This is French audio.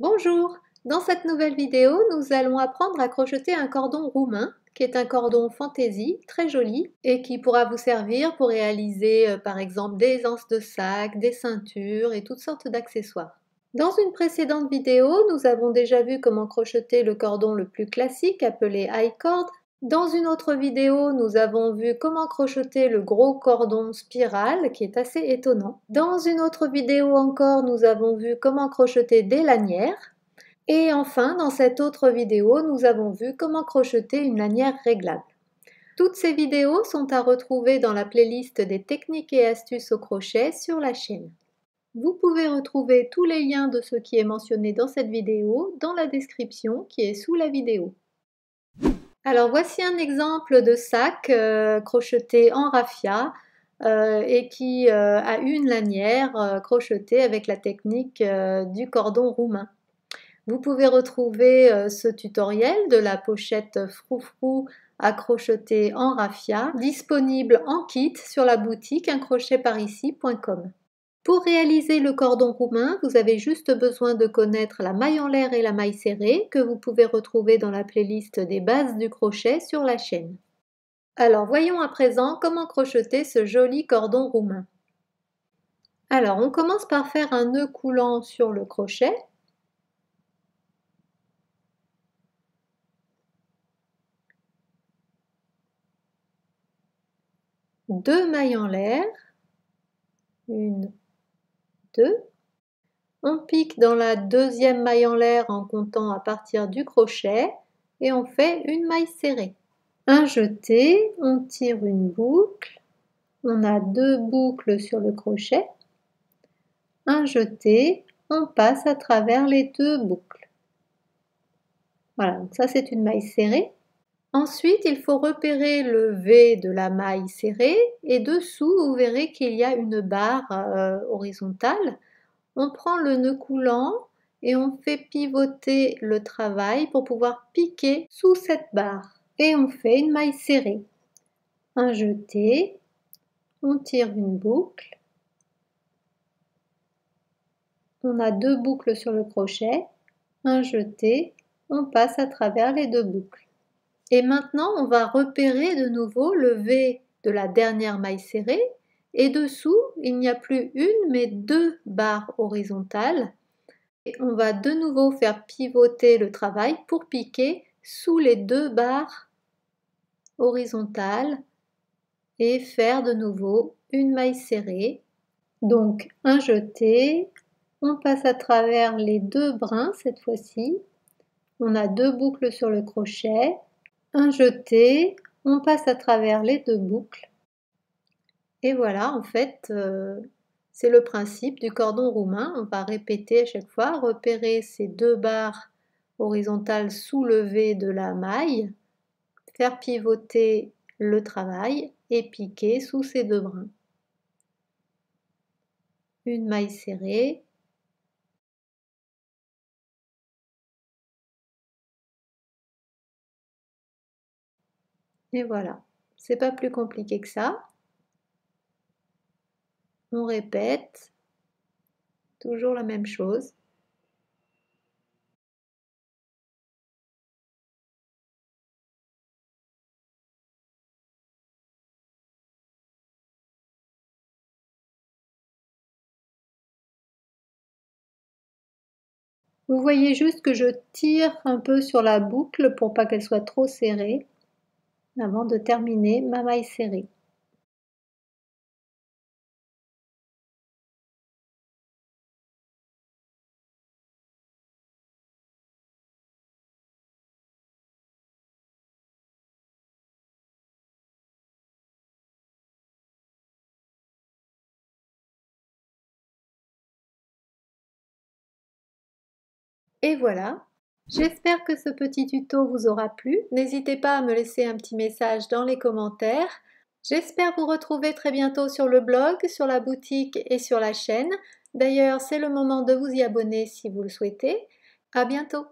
Bonjour! Dans cette nouvelle vidéo, nous allons apprendre à crocheter un cordon roumain, qui est un cordon fantaisie, très joli, et qui pourra vous servir pour réaliser par exemple des anses de sac, des ceintures et toutes sortes d'accessoires. Dans une précédente vidéo, nous avons déjà vu comment crocheter le cordon le plus classique appelé high cord. Dans une autre vidéo, nous avons vu comment crocheter le gros cordon spirale, qui est assez étonnant. Dans une autre vidéo encore, nous avons vu comment crocheter des lanières. Et enfin, dans cette autre vidéo, nous avons vu comment crocheter une lanière réglable. Toutes ces vidéos sont à retrouver dans la playlist des techniques et astuces au crochet sur la chaîne. Vous pouvez retrouver tous les liens de ce qui est mentionné dans cette vidéo dans la description qui est sous la vidéo. Alors voici un exemple de sac crocheté en raffia et qui a une lanière crochetée avec la technique du cordon roumain. Vous pouvez retrouver ce tutoriel de la pochette froufrou à crocheter en raffia disponible en kit sur la boutique uncrochetparici.com. Pour réaliser le cordon roumain, vous avez juste besoin de connaître la maille en l'air et la maille serrée que vous pouvez retrouver dans la playlist des bases du crochet sur la chaîne. Alors voyons à présent comment crocheter ce joli cordon roumain. Alors on commence par faire un nœud coulant sur le crochet. Deux mailles en l'air, une, deux. On pique dans la deuxième maille en l'air en comptant à partir du crochet et on fait une maille serrée. Un jeté, on tire une boucle, on a deux boucles sur le crochet. Un jeté, on passe à travers les deux boucles. Voilà, donc ça c'est une maille serrée. Ensuite, il faut repérer le V de la maille serrée et dessous, vous verrez qu'il y a une barre horizontale. On prend le nœud coulant et on fait pivoter le travail pour pouvoir piquer sous cette barre. Et on fait une maille serrée. Un jeté, on tire une boucle. On a deux boucles sur le crochet. Un jeté, on passe à travers les deux boucles. Et maintenant, on va repérer de nouveau le V de la dernière maille serrée. Et dessous, il n'y a plus une, mais deux barres horizontales. Et on va de nouveau faire pivoter le travail pour piquer sous les deux barres horizontales et faire de nouveau une maille serrée. Donc un jeté, on passe à travers les deux brins cette fois-ci. On a deux boucles sur le crochet. Un jeté, on passe à travers les deux boucles. Et voilà, en fait, c'est le principe du cordon roumain. On va répéter à chaque fois, repérer ces deux barres horizontales soulevées de la maille, faire pivoter le travail et piquer sous ces deux brins. Une maille serrée. Et voilà, c'est pas plus compliqué que ça. On répète, toujours la même chose. Vous voyez juste que je tire un peu sur la boucle pour pas qu'elle soit trop serrée avant de terminer ma maille serrée. Et voilà, j'espère que ce petit tuto vous aura plu. N'hésitez pas à me laisser un petit message dans les commentaires. J'espère vous retrouver très bientôt sur le blog, sur la boutique et sur la chaîne. D'ailleurs, c'est le moment de vous y abonner si vous le souhaitez. À bientôt!